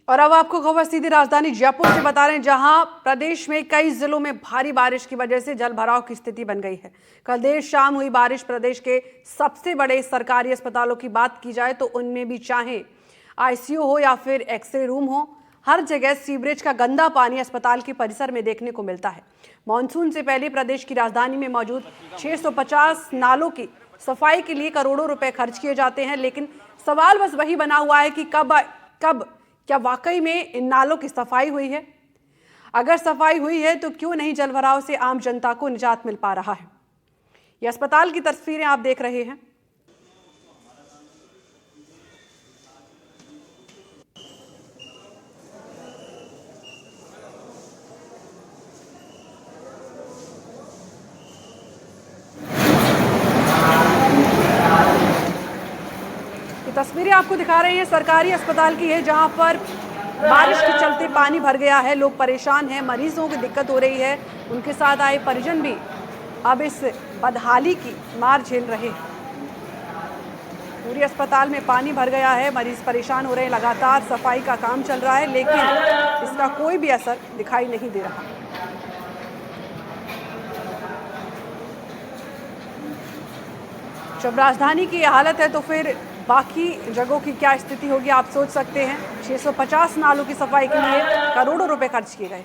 और अब आपको खबर सीधी राजधानी जयपुर से बता रहे हैं, जहां प्रदेश में कई जिलों में भारी बारिश की वजह से जलभराव की स्थिति बन गई है। कल देर शाम हुई बारिश प्रदेश के सबसे बड़े सरकारी अस्पतालों की बात की जाए तो उनमें भी चाहे आईसीयू हो या फिर एक्सरे रूम हो, हर जगह सीवरेज का गंदा पानी अस्पताल के परिसर में देखने को मिलता है। मानसून से पहले प्रदेश की राजधानी में मौजूद 650 नालों की सफाई के लिए करोड़ों रुपए खर्च किए जाते हैं, लेकिन सवाल बस वही बना हुआ है कि कब क्या वाकई में इन नालों की सफाई हुई है? अगर सफाई हुई है तो क्यों नहीं जलभराव से आम जनता को निजात मिल पा रहा है? ये अस्पताल की तस्वीरें आप देख रहे हैं। तस्वीरें आपको दिखा रहे हैं सरकारी अस्पताल की है, जहां पर बारिश के चलते पानी भर गया है। लोग परेशान हैं, मरीजों को दिक्कत हो रही है, उनके साथ आए परिजन भी अब इस बदहाली की मार झेल रहे हैं। पूरी अस्पताल में पानी भर गया है, मरीज परेशान हो रहे हैं। लगातार सफाई का काम चल रहा है, लेकिन इसका कोई भी असर दिखाई नहीं दे रहा। जब राजधानी की हालत है तो फिर बाकी जगहों की क्या स्थिति होगी, आप सोच सकते हैं। 650 नालों की सफाई के लिए करोड़ों रुपए खर्च किए गए।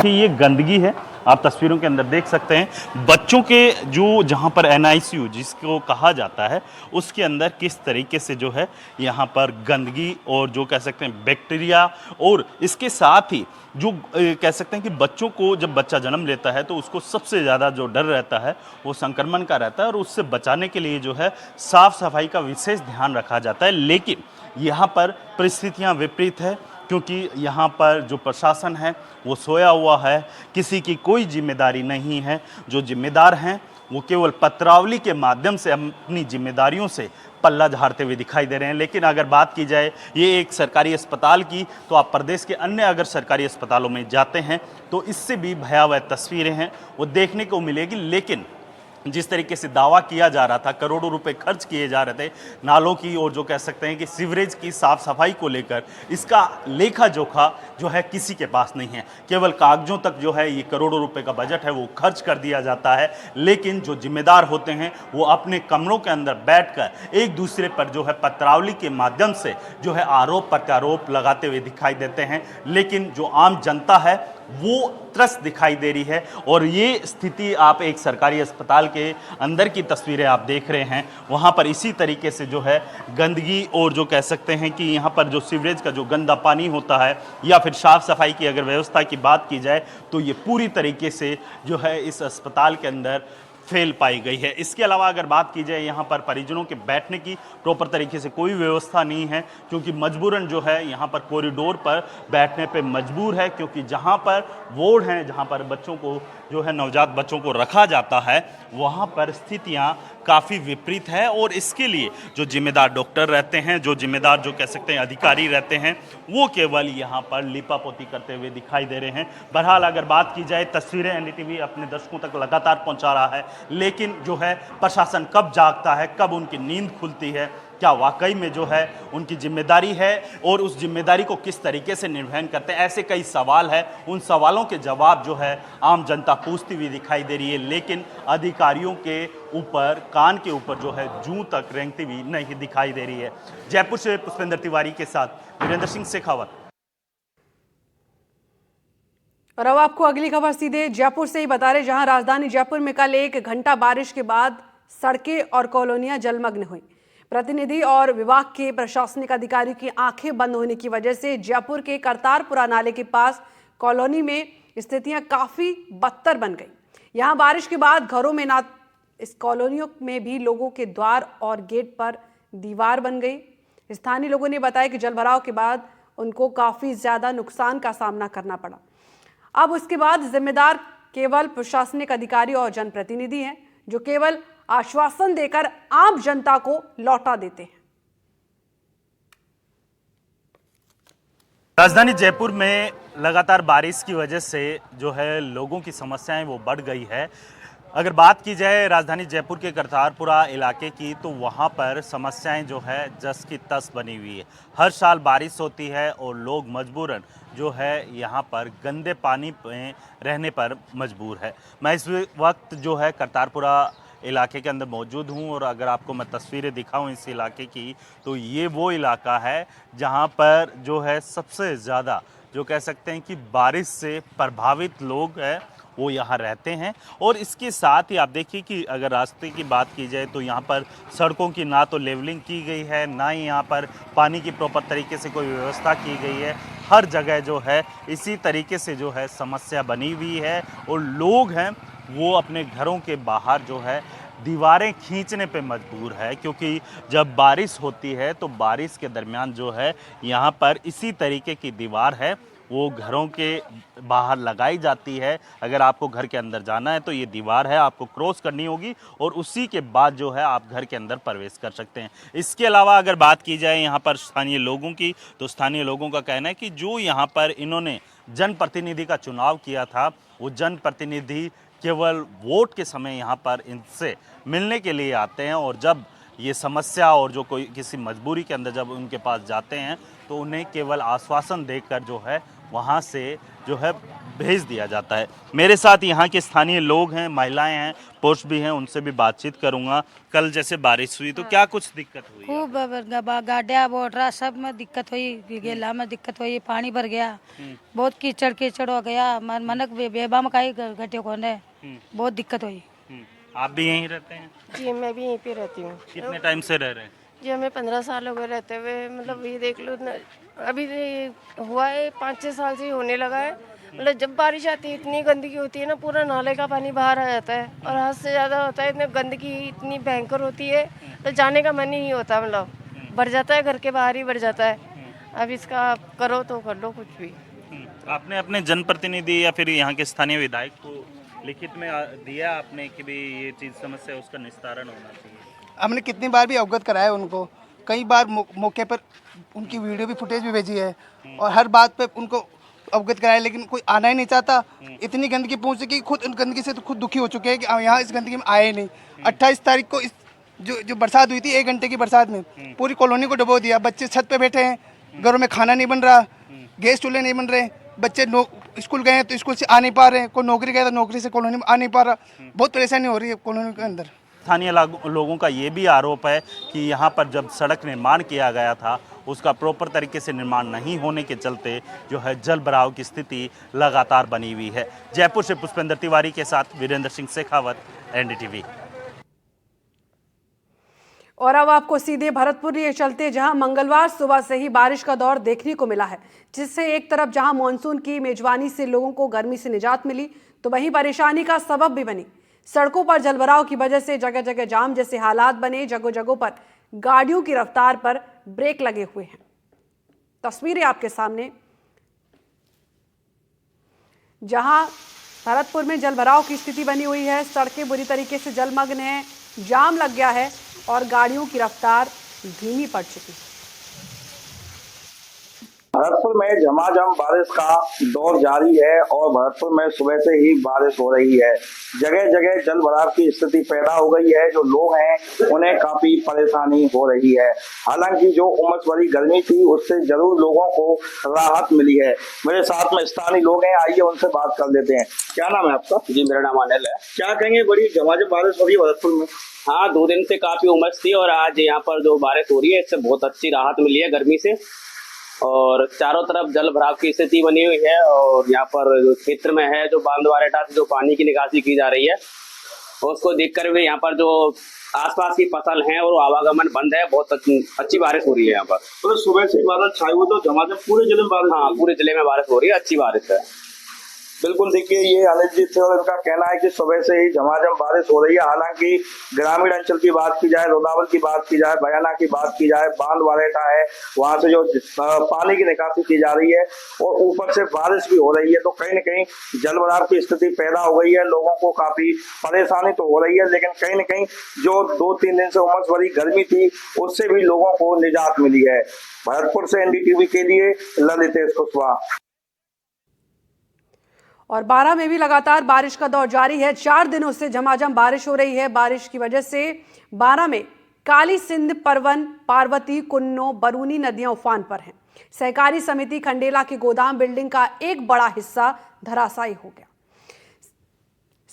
ये गंदगी है, आप तस्वीरों के अंदर देख सकते हैं। बच्चों के जो जहां पर एनआईसीयू जिसको कहा जाता है, उसके अंदर किस तरीके से जो है यहाँ पर गंदगी और जो कह सकते हैं बैक्टीरिया, और इसके साथ ही जो कह सकते हैं कि बच्चों को जब बच्चा जन्म लेता है तो उसको सबसे ज़्यादा जो डर रहता है वो संक्रमण का रहता है, और उससे बचाने के लिए जो है साफ सफाई का विशेष ध्यान रखा जाता है। लेकिन यहाँ पर परिस्थितियाँ विपरीत है, क्योंकि यहाँ पर जो प्रशासन है वो सोया हुआ है, किसी की कोई जिम्मेदारी नहीं है। जो जिम्मेदार हैं वो केवल पत्रावली के माध्यम से अपनी जिम्मेदारियों से पल्ला झाड़ते हुए दिखाई दे रहे हैं। लेकिन अगर बात की जाए ये एक सरकारी अस्पताल की, तो आप प्रदेश के अन्य अगर सरकारी अस्पतालों में जाते हैं तो इससे भी भयावह तस्वीरें हैं वो देखने को मिलेगी। लेकिन जिस तरीके से दावा किया जा रहा था, करोड़ों रुपए खर्च किए जा रहे थे नालों की और जो कह सकते हैं कि सीवरेज की साफ सफाई को लेकर, इसका लेखा जोखा जो है किसी के पास नहीं है। केवल कागजों तक जो है ये करोड़ों रुपए का बजट है वो खर्च कर दिया जाता है, लेकिन जो जिम्मेदार होते हैं वो अपने कमरों के अंदर बैठकर एक दूसरे पर जो है पत्रावली के माध्यम से जो है आरोप प्रत्यारोप लगाते हुए दिखाई देते हैं। लेकिन जो आम जनता है वो त्रस्त दिखाई दे रही है। और ये स्थिति आप एक सरकारी अस्पताल के अंदर की तस्वीरें आप देख रहे हैं, वहाँ पर इसी तरीके से जो है गंदगी और जो कह सकते हैं कि यहाँ पर जो सीवरेज का जो गंदा पानी होता है या फिर साफ सफाई की अगर व्यवस्था की बात की जाए तो ये पूरी तरीके से जो है इस अस्पताल के अंदर फेल पाई गई है। इसके अलावा अगर बात की जाए यहाँ पर परिजनों के बैठने की प्रॉपर तरीके से कोई व्यवस्था नहीं है, क्योंकि मजबूरन जो है यहाँ पर कॉरिडोर पर बैठने पे मजबूर है, क्योंकि जहाँ पर वार्ड हैं, जहाँ पर बच्चों को जो है नवजात बच्चों को रखा जाता है, वहाँ पर स्थितियाँ काफ़ी विपरीत है। और इसके लिए जो जिम्मेदार डॉक्टर रहते हैं, जो जिम्मेदार जो कह सकते हैं अधिकारी रहते हैं, वो केवल यहाँ पर लिपापोती करते हुए दिखाई दे रहे हैं। बहरहाल अगर बात की जाए, तस्वीरें एनडीटीवी अपने दर्शकों तक लगातार पहुँचा रहा है, लेकिन जो है प्रशासन कब जागता है, कब उनकी नींद खुलती है, क्या वाकई में जो है उनकी जिम्मेदारी है और उस जिम्मेदारी को किस तरीके से निर्वहन करते हैं, ऐसे कई सवाल हैं। उन सवालों के जवाब जो है आम जनता पूछती हुई दिखाई दे रही है, लेकिन अधिकारियों के ऊपर कान के ऊपर जो है जूं तक रेंगती हुई नहीं दिखाई दे रही है। जयपुर से पुष्पेंद्र तिवारी के साथ वीरेंद्र सिंह शेखावत। और अब आपको अगली खबर सीधे जयपुर से ही बता रहे, जहां राजधानी जयपुर में कल 1 घंटा बारिश के बाद सड़कें और कॉलोनियां जलमग्न हुई। प्रतिनिधि और विभाग के प्रशासनिक अधिकारियों की आंखें बंद होने की वजह से जयपुर के करतारपुरा नाले के पास कॉलोनी में स्थितियां काफी बदतर बन गई। यहां बारिश के बाद घरों में ना इस कॉलोनियों में भी लोगों के द्वार और गेट पर दीवार बन गई। स्थानीय लोगों ने बताया कि जलभराव के बाद उनको काफी ज्यादा नुकसान का सामना करना पड़ा। अब उसके बाद जिम्मेदार केवल प्रशासनिक अधिकारी और जनप्रतिनिधि हैं, जो केवल आश्वासन देकर आम जनता को लौटा देते हैं। राजधानी जयपुर में लगातार बारिश की वजह से जो है लोगों की समस्याएं वो बढ़ गई है। अगर बात की जाए राजधानी जयपुर के करतारपुरा इलाके की तो वहाँ पर समस्याएं जो है जस की तस बनी हुई है। हर साल बारिश होती है और लोग मजबूरन जो है यहाँ पर गंदे पानी में रहने पर मजबूर है। मैं इस वक्त जो है करतारपुरा इलाके के अंदर मौजूद हूँ और अगर आपको मैं तस्वीरें दिखाऊं इस इलाके की तो ये वो इलाका है जहाँ पर जो है सबसे ज़्यादा जो कह सकते हैं कि बारिश से प्रभावित लोग हैं वो यहाँ रहते हैं। और इसके साथ ही आप देखिए कि अगर रास्ते की बात की जाए तो यहाँ पर सड़कों की ना तो लेवलिंग की गई है, ना ही यहाँ पर पानी की प्रॉपर तरीके से कोई व्यवस्था की गई है। हर जगह जो है इसी तरीके से जो है समस्या बनी हुई है और लोग हैं वो अपने घरों के बाहर जो है दीवारें खींचने पे मजबूर है, क्योंकि जब बारिश होती है तो बारिश के दरमियान जो है यहाँ पर इसी तरीके की दीवार है वो घरों के बाहर लगाई जाती है। अगर आपको घर के अंदर जाना है तो ये दीवार है, आपको क्रॉस करनी होगी और उसी के बाद जो है आप घर के अंदर प्रवेश कर सकते हैं। इसके अलावा अगर बात की जाए यहाँ पर स्थानीय लोगों की तो स्थानीय लोगों का कहना है कि जो यहाँ पर इन्होंने जनप्रतिनिधि का चुनाव किया था वो जनप्रतिनिधि केवल वोट के समय यहाँ पर इनसे मिलने के लिए आते हैं और जब ये समस्या और जो कोई किसी मजबूरी के अंदर जब उनके पास जाते हैं तो उन्हें केवल आश्वासन देकर जो है वहाँ से जो है भेज दिया जाता है। मेरे साथ यहाँ के स्थानीय लोग हैं, महिलाएं हैं, पुरुष भी हैं, उनसे भी बातचीत करूँगा। कल जैसे बारिश हुई तो क्या कुछ दिक्कत हुई? खूब गाड्या बोटरा सब में दिक्कत हुई, गेला में दिक्कत हुई, पानी भर गया, बहुत कीचड़ कीचड़ हो गया, मनक बेबा में काई घटे कोने, बहुत दिक्कत हुई। आप भी यहीं रहते हैं? जी मैं भी यहीं पे रहती हूँ। कितने टाइम से रह रहे हैं? जी हमें 15 साल हो गए रहते हुए, मतलब ये देख लो न, अभी हुआ है 5-6 साल से ही होने लगा है। मतलब जब बारिश आती है इतनी गंदगी होती है ना, पूरा नाले का पानी बाहर आ जाता है और हद से ज़्यादा होता है। इतनी गंदगी इतनी भयंकर होती है तो जाने का मन ही नहीं होता, मतलब भर जाता है, घर के बाहर ही भर जाता है। अब इसका आप करो तो कर लो कुछ भी। आपने अपने जनप्रतिनिधि या फिर यहाँ के स्थानीय विधायक को लिखित में दिया आपने कि भी ये चीज़ समस्या है उसका निस्तारण होना चाहिए? हमने कितनी बार भी अवगत कराया उनको, कई बार मौके पर उनकी वीडियो भी फुटेज भी भेजी है और हर बात पे उनको अवगत कराया, लेकिन कोई आना ही नहीं चाहता। इतनी गंदगी पहुंच चुकी, खुद उन गंदगी से तो खुद दुखी हो चुके हैं कि यहाँ इस गंदगी में आए नहीं। 28 तारीख को इस जो बरसात हुई थी, 1 घंटे की बरसात में पूरी कॉलोनी को डुबो दिया। बच्चे छत पे बैठे हैं, घरों में खाना नहीं बन रहा, गैस चूल्हे नहीं बन रहे, बच्चे स्कूल गए हैं तो स्कूल से आ नहीं पा रहे हैं, कोई नौकरी गया तो नौकरी से कॉलोनी में आ नहीं पा रहा। बहुत परेशानी हो रही है कॉलोनी के अंदर। स्थानीय लोगों का ये भी आरोप है कि यहाँ पर जब सड़क निर्माण किया गया था उसका प्रॉपर तरीके से निर्माण नहीं होने के चलते जो है जल भराव की स्थिति लगातार बनी हुई है। जयपुर से पुष्पेंद्र तिवारी के साथ वीरेंद्र सिंह शेखावत, एनडीटीवी। और अब आपको सीधे भरतपुर लिए चलते, जहां मंगलवार सुबह से ही बारिश का दौर देखने को मिला है, जिससे एक तरफ जहां मानसून की मेजबानी से लोगों को गर्मी से निजात मिली तो वहीं परेशानी का सबब भी बनी। सड़कों पर जलभराव की वजह से जगह जगह जाम जैसे हालात बने, जगह जगहों पर गाड़ियों की रफ्तार पर ब्रेक लगे हुए हैं। तस्वीरें आपके सामने, जहां भरतपुर में जलभराव की स्थिति बनी हुई है, सड़कें बुरी तरीके से जलमग्न हैं, जाम लग गया है और गाड़ियों की रफ्तार धीमी पड़ चुकी है। भरतपुर में झमाझम बारिश का दौर जारी है और भरतपुर में सुबह से ही बारिश हो रही है। जगह जगह जल भराव की स्थिति पैदा हो गई है। जो लोग हैं उन्हें काफी परेशानी हो रही है। हालांकि जो उमस भरी गर्मी थी उससे जरूर लोगों को राहत मिली है। मेरे साथ में स्थानीय लोग हैं, आइए उनसे बात कर लेते हैं। क्या नाम है आपका? जी मेरा नाम अनिल है। क्या कहेंगे, बड़ी झमाझम बारिश हो रही है भरतपुर में? हाँ, 2 दिन से काफी उमस थी और आज यहाँ पर जो बारिश हो रही है इससे बहुत अच्छी राहत मिली है गर्मी से। और चारों तरफ जल भराव की स्थिति बनी हुई है और यहाँ पर जो क्षेत्र में है जो बांधवारेटा से जो पानी की निकासी की जा रही है उसको देखकर भी यहाँ पर जो आसपास की फसल है और आवागमन बंद है। बहुत अच्छी बारिश हो रही है यहाँ पर। तो सुबह से बादल छाए हुए तो झमाझम पूरे जिले में बारिश? हाँ, पूरे जिले में बारिश हो रही है, अच्छी बारिश है। बिल्कुल, देखिए ये अनिल जी थे और इनका कहना है कि सुबह से ही झमाझम बारिश हो रही है। हालांकि ग्रामीण अंचल की बात की जाए, लोनावल की बात की जाए, बयाना की बात की जाए, बांधवारेटा है, वहां से जो पानी की निकासी की जा रही है और ऊपर से बारिश भी हो रही है, तो कहीं न कहीं जल भराव की स्थिति पैदा हो गई है। लोगों को काफी परेशानी तो हो रही है, लेकिन कहीं न कहीं जो 2-3 दिन से उमस भरी गर्मी थी उससे भी लोगों को निजात मिली है। भरतपुर से एनडीटीवी के लिए ललितेश कुशवाहा। और बारां में भी लगातार बारिश का दौर जारी है। 4 दिनों से झमाझम बारिश हो रही है। बारिश की वजह से बारां में काली सिंध, परवन, पार्वती, कुन्नो, बरूनी नदियां उफान पर हैं। सहकारी समिति खंडेला की गोदाम बिल्डिंग का एक बड़ा हिस्सा धराशायी हो गया।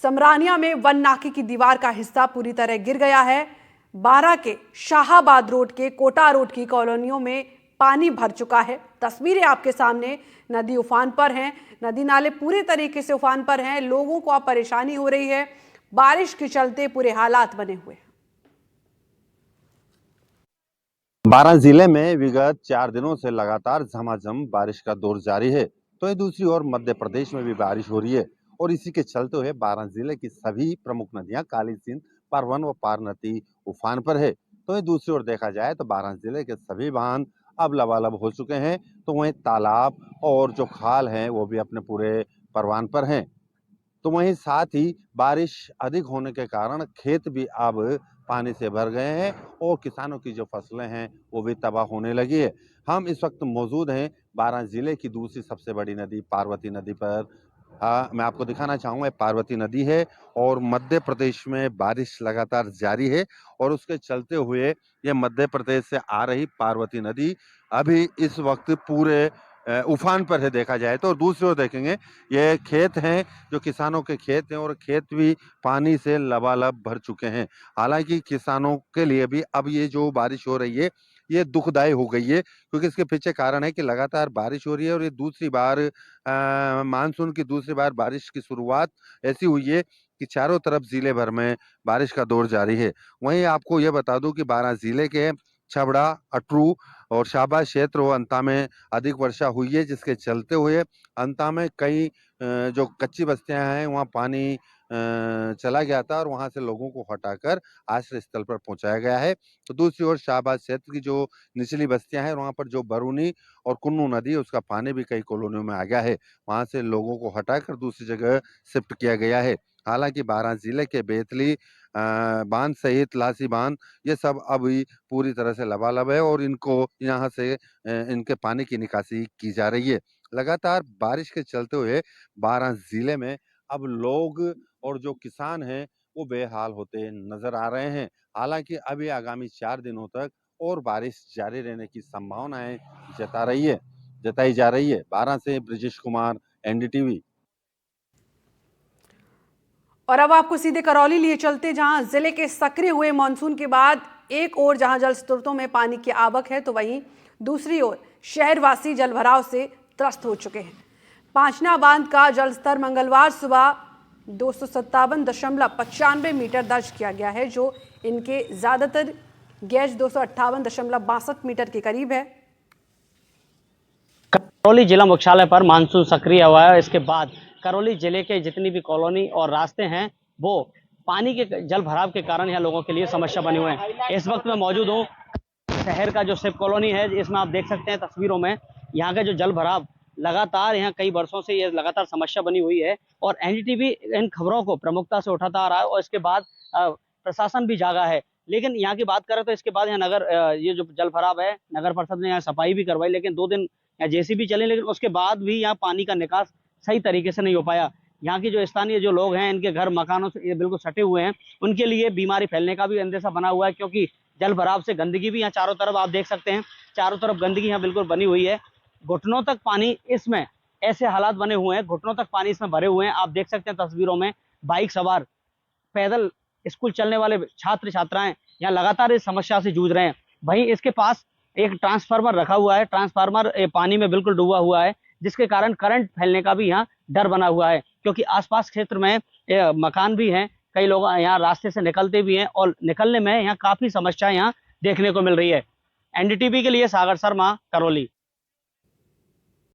समरानिया में वन नाके की दीवार का हिस्सा पूरी तरह गिर गया है। बारां के शाहाबाद रोड के कोटा रोड की कॉलोनियों में पानी भर चुका है। तस्वीरें आपके सामने, नदी उफान पर हैं, नदी नाले पूरे तरीके से उफान पर हैं। लोगों को अब परेशानी हो रही है। बारिश के चलते पूरे हालात बने हुए हैं। बारां जिले में विगत 4 दिनों से लगातार झमाझम बारिश का दौर जारी है। तो ये दूसरी ओर मध्य प्रदेश में भी बारिश हो रही है और इसी के चलते हुए बारां जिले की सभी प्रमुख नदियां काली सिंध, परवन व पार्वती उफान पर है। तो ये दूसरी ओर देखा जाए तो बारां जिले के सभी बांध अब लबालब हो चुके हैं। तो वहीं तालाब और जो खाल हैं वो भी अपने पूरे परवान पर हैं। तो वहीं साथ ही बारिश अधिक होने के कारण खेत भी अब पानी से भर गए हैं और किसानों की जो फसलें हैं वो भी तबाह होने लगी है। हम इस वक्त मौजूद हैं बारां जिले की दूसरी सबसे बड़ी नदी पार्वती नदी पर। मैं आपको दिखाना चाहूँगा, पार्वती नदी है और मध्य प्रदेश में बारिश लगातार जारी है और उसके चलते हुए ये मध्य प्रदेश से आ रही पार्वती नदी अभी इस वक्त पूरे उफान पर है देखा जाए तो। दूसरी ओर देखेंगे ये खेत हैं जो किसानों के खेत हैं और खेत भी पानी से लबालब भर चुके हैं। हालांकि किसानों के लिए भी अब ये जो बारिश हो रही है ये दुखदायी हो गई है, क्योंकि इसके पीछे कारण है कि लगातार बारिश हो रही है और ये दूसरी बार मानसून की दूसरी बार बारिश की शुरुआत ऐसी हुई है कि चारों तरफ जिले भर में बारिश का दौर जारी है। वहीं आपको ये बता दूं कि बारां जिले के छबड़ा, अटरू और शाहबाद क्षेत्र व अंता में अधिक वर्षा हुई है, जिसके चलते हुए अंता में कई जो कच्ची बस्तियां हैं वहाँ पानी चला गया था और वहां से लोगों को हटाकर आश्रय स्थल पर पहुंचाया गया है। तो दूसरी ओर शाहबाद क्षेत्र की जो निचली बस्तियां हैं वहां पर जो बरूनी और कुन्नू नदी है उसका पानी भी कई कॉलोनियों में आ गया है। वहां से लोगों को हटाकर दूसरी जगह शिफ्ट किया गया है। हालांकि बारां जिले के बेतली बांध सहित लासी बांध ये सब अभी पूरी तरह से लबालब है और इनको यहाँ से इनके पानी की निकासी की जा रही है। लगातार बारिश के चलते हुए बारां जिले में अब लोग और जो किसान हैं वो बेहाल होते नजर आ रहे हैं। हालांकि अभी आगामी 4 दिनों तक और बारिश जारी रहने की संभावनाएं जताई जा रही है। बारां से ब्रिजेश कुमार, एनडीटीवी। और अब आपको सीधे करौली लिए चलते, जहां जिले के सक्रिय हुए मानसून के बाद एक ओर जहां जल स्रोतों में पानी की आवक है तो वहीं दूसरी ओर शहरवासी जलभराव से त्रस्त हो चुके हैं। पांचना बांध का जलस्तर मंगलवार सुबह 257.95 मीटर दर्ज किया गया है, जो इनके ज्यादातर गैज 258.62 मीटर के करीब है। करौली जिला मुख्यालय पर मानसून सक्रिय हुआ है। इसके बाद करौली जिले के जितनी भी कॉलोनी और रास्ते हैं वो पानी के जल भराव के कारण यहाँ लोगों के लिए समस्या बने हुए हैं। इस वक्त मैं मौजूद हूँ शहर का जो सिप कॉलोनी है, इसमें आप देख सकते हैं तस्वीरों में यहाँ का जो जल भराव लगातार यहाँ कई वर्षों से ये लगातार समस्या बनी हुई है और एनडीटीवी इन खबरों को प्रमुखता से उठाता आ रहा है और इसके बाद प्रशासन भी जागा है। लेकिन यहाँ की बात करें तो इसके बाद यहाँ ये जो जल भराव है, नगर परिषद ने यहाँ सफाई भी करवाई, लेकिन 2 दिन यहाँ जेसीबी चले, लेकिन उसके बाद भी यहाँ पानी का निकास सही तरीके से नहीं हो पाया। यहाँ की जो स्थानीय जो लोग हैं इनके घर मकानों से ये बिल्कुल सटे हुए हैं, उनके लिए बीमारी फैलने का भी अंदेशा बना हुआ है, क्योंकि जल भराव से गंदगी भी यहाँ चारों तरफ आप देख सकते हैं, चारों तरफ गंदगी यहाँ बिल्कुल बनी हुई है। घुटनों तक पानी इसमें, ऐसे हालात बने हुए हैं, घुटनों तक पानी इसमें भरे हुए हैं। आप देख सकते हैं तस्वीरों में बाइक सवार, पैदल स्कूल चलने वाले छात्र छात्राएं यहाँ लगातार इस समस्या से जूझ रहे हैं। वहीं इसके पास एक ट्रांसफार्मर रखा हुआ है, ट्रांसफार्मर पानी में बिल्कुल डूबा हुआ है, जिसके कारण करंट फैलने का भी यहाँ डर बना हुआ है, क्योंकि आसपास क्षेत्र में मकान भी हैं, कई लोग यहाँ रास्ते से निकलते भी हैं और निकलने में यहाँ काफी समस्या यहाँ देखने को मिल रही है। एनडीटीवी के लिए सागर शर्मा, करौली।